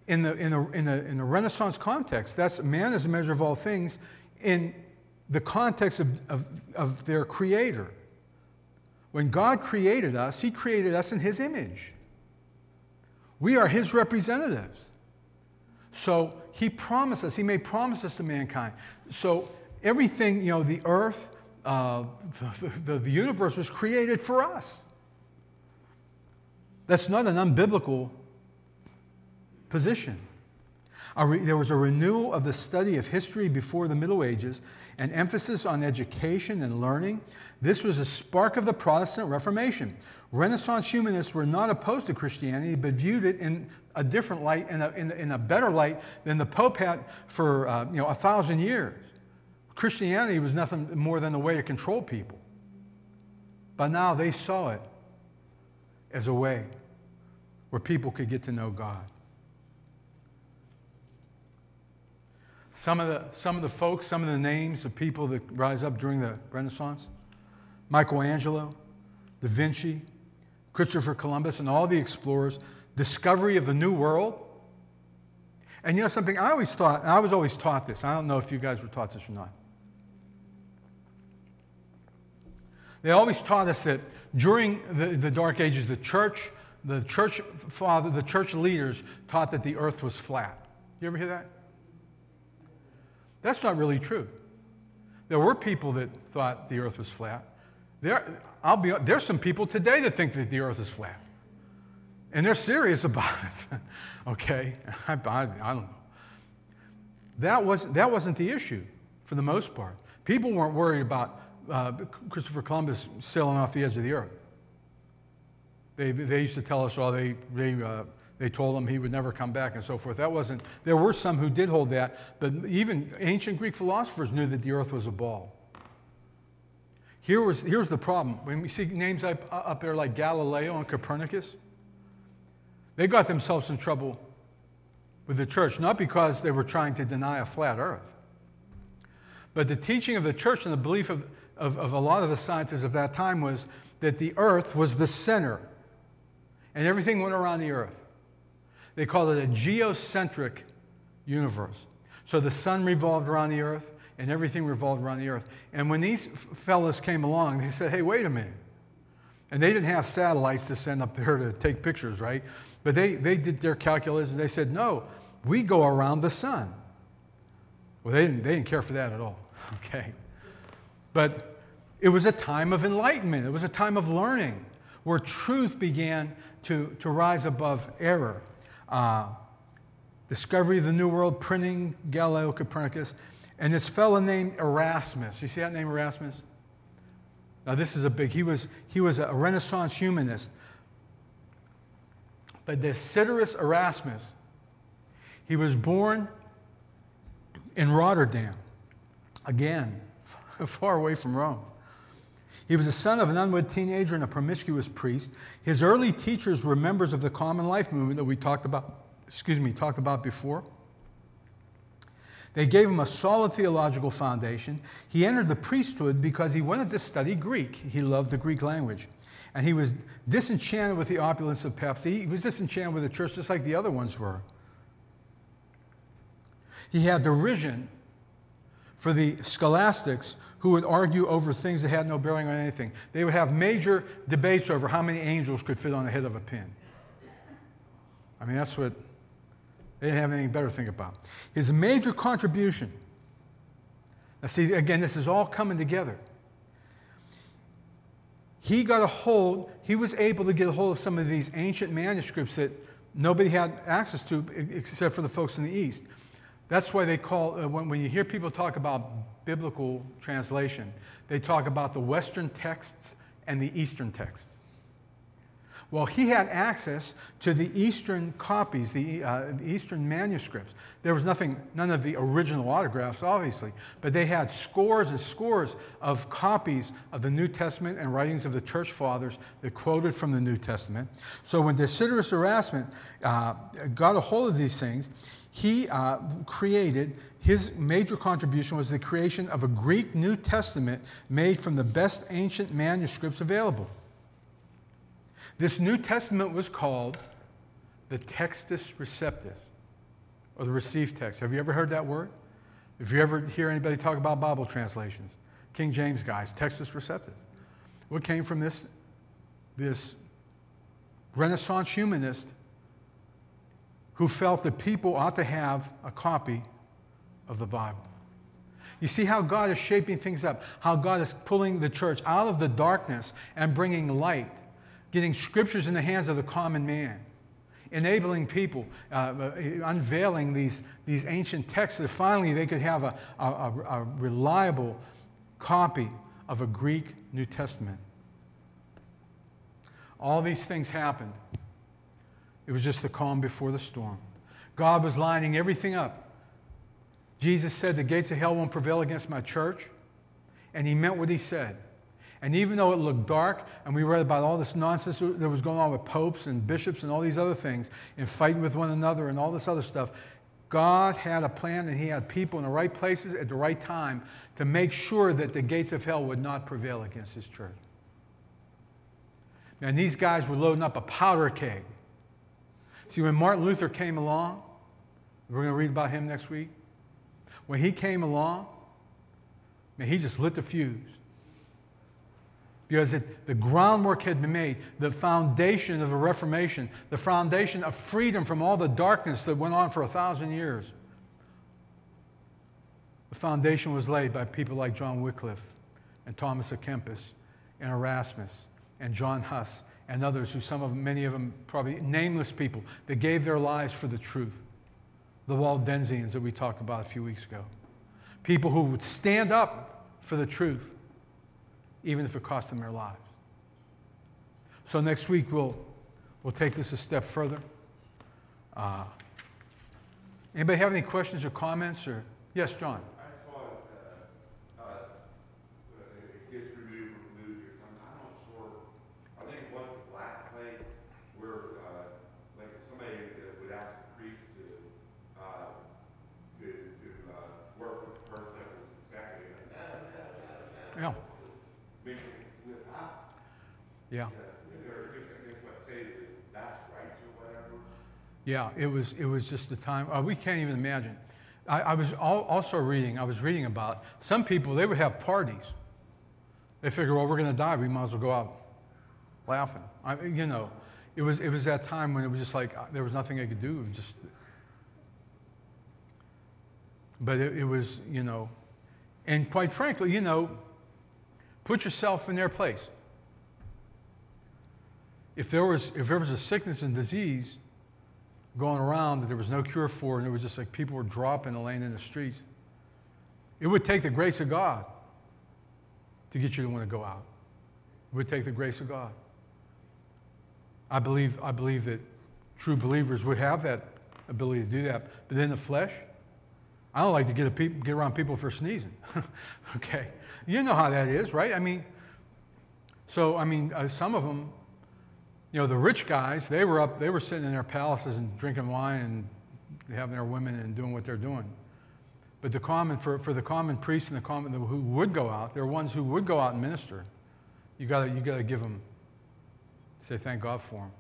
in the Renaissance context, that's man is the measure of all things in the context of their creator. When God created us, he created us in his image. We are his representatives. So he promised us, he made promises to mankind. So everything, the earth, the universe was created for us. That's not an unbiblical position. There was a renewal of the study of history before the Middle Ages, an emphasis on education and learning. This was a spark of the Protestant Reformation. Renaissance humanists were not opposed to Christianity, but viewed it in a different light, in a better light than the Pope had for 1,000 years. Christianity was nothing more than a way to control people. But now they saw it as a way where people could get to know God. Some of the folks, some of the names of people that rise up during the Renaissance: Michelangelo, Da Vinci, Christopher Columbus, and all the explorers, discovery of the New World. And you know something, I always thought, and I was always taught this, I don't know if you guys were taught this or not. They always taught us that during the Dark Ages, the church leaders taught that the earth was flat. You ever hear that? That's not really true. There were people that thought the earth was flat. There's some people today that think that the earth is flat. And they're serious about it. Okay? I don't know. That wasn't the issue for the most part. People weren't worried about Christopher Columbus sailing off the edge of the earth. They used to tell us, they told him he would never come back and so forth. There were some who did hold that, but even ancient Greek philosophers knew that the earth was a ball. Here's the problem. When we see names up there like Galileo and Copernicus, they got themselves in trouble with the church, not because they were trying to deny a flat earth, but the teaching of the church and the belief of a lot of the scientists of that time was that the earth was the center, and everything went around the earth. They called it a geocentric universe. So the sun revolved around the earth, and everything revolved around the earth. And when these fellas came along, they said, hey, wait a minute. And they didn't have satellites to send up there to take pictures, right? But they did their calculations. They said, no, we go around the sun. Well, they didn't care for that at all, okay? But it was a time of enlightenment. It was a time of learning where truth began to rise above error. Discovery of the New World, printing, Galileo, Copernicus, and this fellow named Erasmus. You see that name, Erasmus? Now this is a big, he was a Renaissance humanist. But Desiderius Erasmus, he was born in Rotterdam, again, far away from Rome. He was the son of an unwed teenager and a promiscuous priest. His early teachers were members of the Common Life movement that we talked about before. They gave him a solid theological foundation. He entered the priesthood because he wanted to study Greek. He loved the Greek language. And he was disenchanted with the opulence of papacy. He was disenchanted with the church just like the other ones were. He had derision for the scholastics who would argue over things that had no bearing on anything. They would have major debates over how many angels could fit on the head of a pin. I mean, that's what, they didn't have anything better to think about. His major contribution, now see, again, this is all coming together. He was able to get a hold of some of these ancient manuscripts that nobody had access to except for the folks in the East. That's why they call, when you hear people talk about biblical translation, they talk about the Western texts and the Eastern texts. Well, he had access to the Eastern copies, the Eastern manuscripts. There was none of the original autographs, obviously, but they had scores and scores of copies of the New Testament and writings of the church fathers that quoted from the New Testament. So when Desiderius Erasmus got a hold of these things, he created, his major contribution was the creation of a Greek New Testament made from the best ancient manuscripts available. This New Testament was called the Textus Receptus, or the received text. Have you ever heard that word? If you ever hear anybody talk about Bible translations, King James guys, Textus Receptus. What came from this Renaissance humanist who felt that people ought to have a copy of the Bible. You see how God is shaping things up, how God is pulling the church out of the darkness and bringing light, getting scriptures in the hands of the common man, enabling people, unveiling these ancient texts that finally they could have a reliable copy of a Greek New Testament. All these things happened. It was just the calm before the storm. God was lining everything up. Jesus said, the gates of hell won't prevail against my church. And he meant what he said. And even though it looked dark, and we read about all this nonsense that was going on with popes and bishops and all these other things, and fighting with one another and all this other stuff, God had a plan, and he had people in the right places at the right time to make sure that the gates of hell would not prevail against his church. And these guys were loading up a powder keg. See, when Martin Luther came along, we're going to read about him next week. When he came along, man, he just lit the fuse. Because the groundwork had been made, the foundation of the Reformation, the foundation of freedom from all the darkness that went on for 1,000 years. The foundation was laid by people like John Wycliffe and Thomas à Kempis and Erasmus and John Huss and others many of them probably nameless people that gave their lives for the truth. The Waldensians that we talked about a few weeks ago. People who would stand up for the truth, even if it cost them their lives. So next week we'll take this a step further. Anybody have any questions or comments? Or yes, John. I saw it gets removed here. I'm not sure. I think it was the Black Plague, where like somebody would ask a priest to work with the person that was infected. Yeah. Make it flip out. Yeah. Or I guess what say that that's rights or whatever. Yeah, it was just the time. We can't even imagine. I was also reading about some people, they would have parties. They figure, well, we're going to die. We might as well go out laughing. It was that time when it was just like there was nothing I could do. But it was, you know, and quite frankly, you know, put yourself in their place. If there was a sickness and disease going around that there was no cure for, and it was just like people were dropping and laying in the streets, it would take the grace of God to get you to want to go out. It would take the grace of God. I believe that true believers would have that ability to do that. But in the flesh, I don't like to get around people for sneezing. Okay, you know how that is, right? I mean, some of them, you know, the rich guys, they were sitting in their palaces and drinking wine and having their women and doing what they're doing. But for the common priest and who would go out, there are ones who would go out and minister. You got to give them, say thank God for them,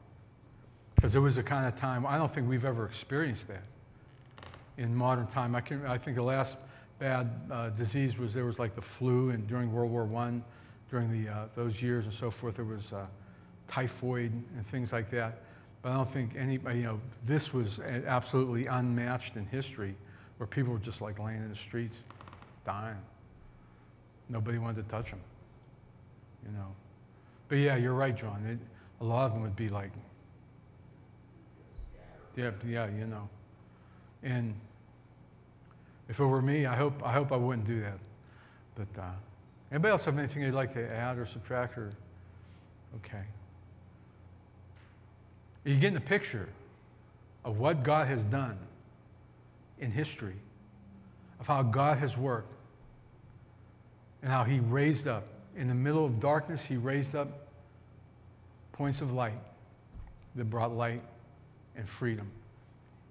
because there was a kind of time I don't think we've ever experienced that in modern time. I think the last bad disease was like the flu, and during World War I, during those years and so forth, there was typhoid and things like that. But I don't think anybody, you know, this was absolutely unmatched in history, where people were just like laying in the streets, dying. Nobody wanted to touch them, you know. But yeah, you're right, John. A lot of them would be like, yeah, you know. And if it were me, I hope I wouldn't do that. But anybody else have anything you'd like to add or subtract or? Okay. Are you getting a picture of what God has done in history, of how God has worked, and how He raised up in the middle of darkness? He raised up points of light that brought light and freedom.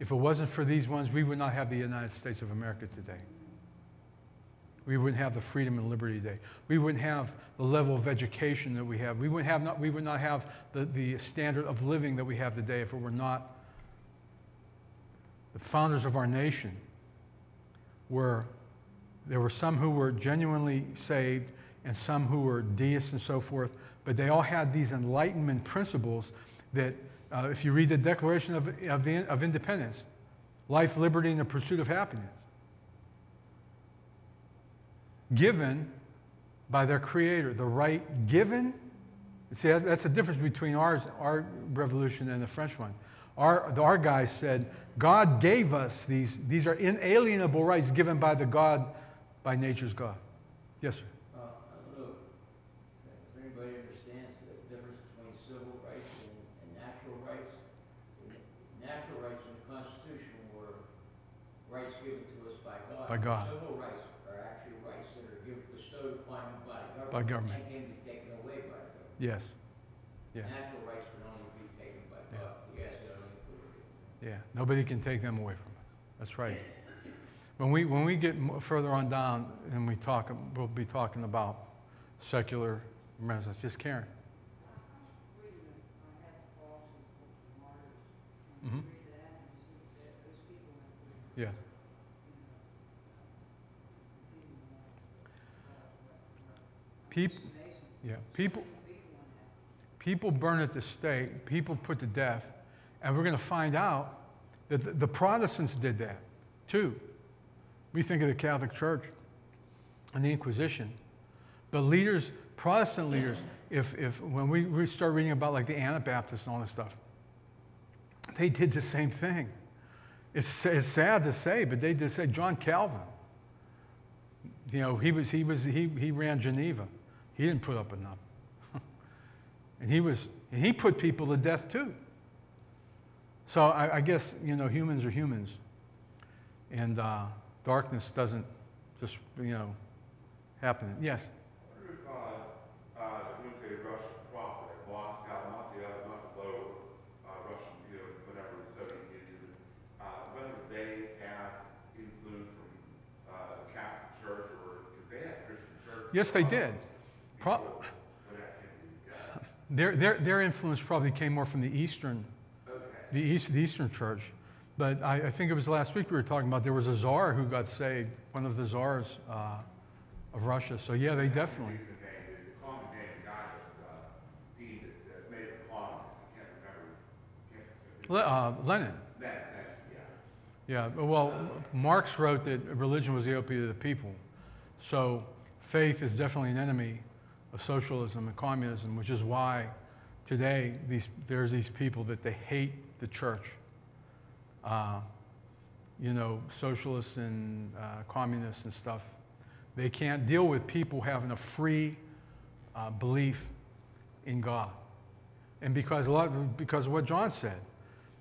If it wasn't for these ones, we would not have the United States of America today. We wouldn't have the freedom and liberty today. We wouldn't have the level of education that we have. We would not have the standard of living that we have today if it were not the founders of our nation. There were some who were genuinely saved and some who were deists and so forth, but they all had these Enlightenment principles that, if you read the Declaration of Independence, life, liberty, and the pursuit of happiness, given by their Creator, the right given. See, that's the difference between our revolution and the French one. Our guys said, God gave us these are inalienable rights given by by nature's God. Yes, sir. I don't know if anybody understands the difference between civil rights and natural rights. Natural rights in the Constitution were rights given to us by God. By God. Civil rights are actually rights that are bestowed upon you by the government. By government. And can be taken away by the government. Yes. Yes. Natural rights can only be taken by God. Yes, they're only authority. Yeah. Nobody can take them away from us. That's right. When we get further on down and we'll be talking about secular Renaissance. Just Karen. Mm-hmm. Yes. People burn at the stake, people put to death, and we're going to find out that the Protestants did that too. We think of the Catholic Church and the Inquisition, but Protestant leaders, when we start reading about like the Anabaptists and all this stuff, they did the same thing. It's sad to say, but they did say. John Calvin, you know, he ran Geneva. He didn't put up enough, and he put people to death too. So I guess, you know, humans are humans, and darkness doesn't just, you know, happen. Yes. I wonder if, when say Russian prophet, like Moscow, not the low Russian, you know, whatever, the Soviet Union, whether they had influence from the Catholic Church, or because they had Christian church. Yes, they did. Their influence probably came more from the Eastern, the Eastern Church. But I think it was last week we were talking about there was a czar who got saved, one of the czars of Russia. So yeah, they definitely. The common name, the guy that made it communist, I can't remember. Lenin. Yeah. Yeah, well, Marx wrote that religion was the opiate of the people. So faith is definitely an enemy of socialism and communism, which is why today there's these people that they hate the church. You know, socialists and communists and stuff. They can't deal with people having a free belief in God. And because of what John said,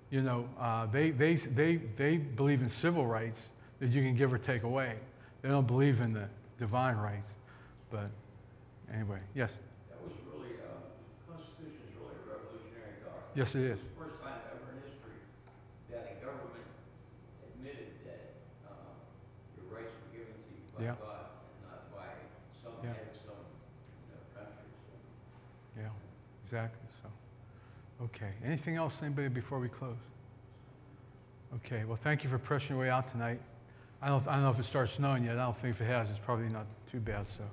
you know, they believe in civil rights that you can give or take away. They don't believe in the divine rights. But anyway, yes? That was really, the Constitution is really a revolutionary document. Yes, it is. It's the first time ever in history that a government admitted that your rights were given to you by Yeah. God and not by some Yeah. head of some country. So. Yeah, exactly. So, okay. Anything else, anybody, before we close? Okay. Well, thank you for pressing your way out tonight. I don't know if it starts snowing yet. I don't think if it has, it's probably not too bad. So,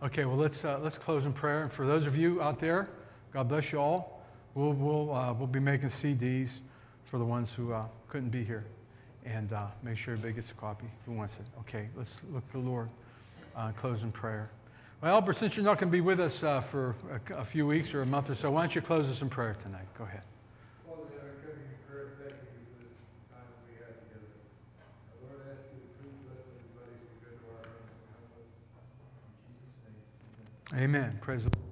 okay. Well, let's close in prayer. And for those of you out there, God bless you all. We'll be making CDs for the ones who couldn't be here, and make sure everybody gets a copy who wants it. Okay. Let's look to the Lord. Close in prayer. Well, Albert, since you're not going to be with us for a few weeks or a month or so, why don't you close us in prayer tonight? Go ahead. Father, I come in prayer, thank you for this time that we have together. Lord, I ask you to please bless everybody as we go to our homes and help us. In Jesus' name, amen. Amen. Praise the Lord.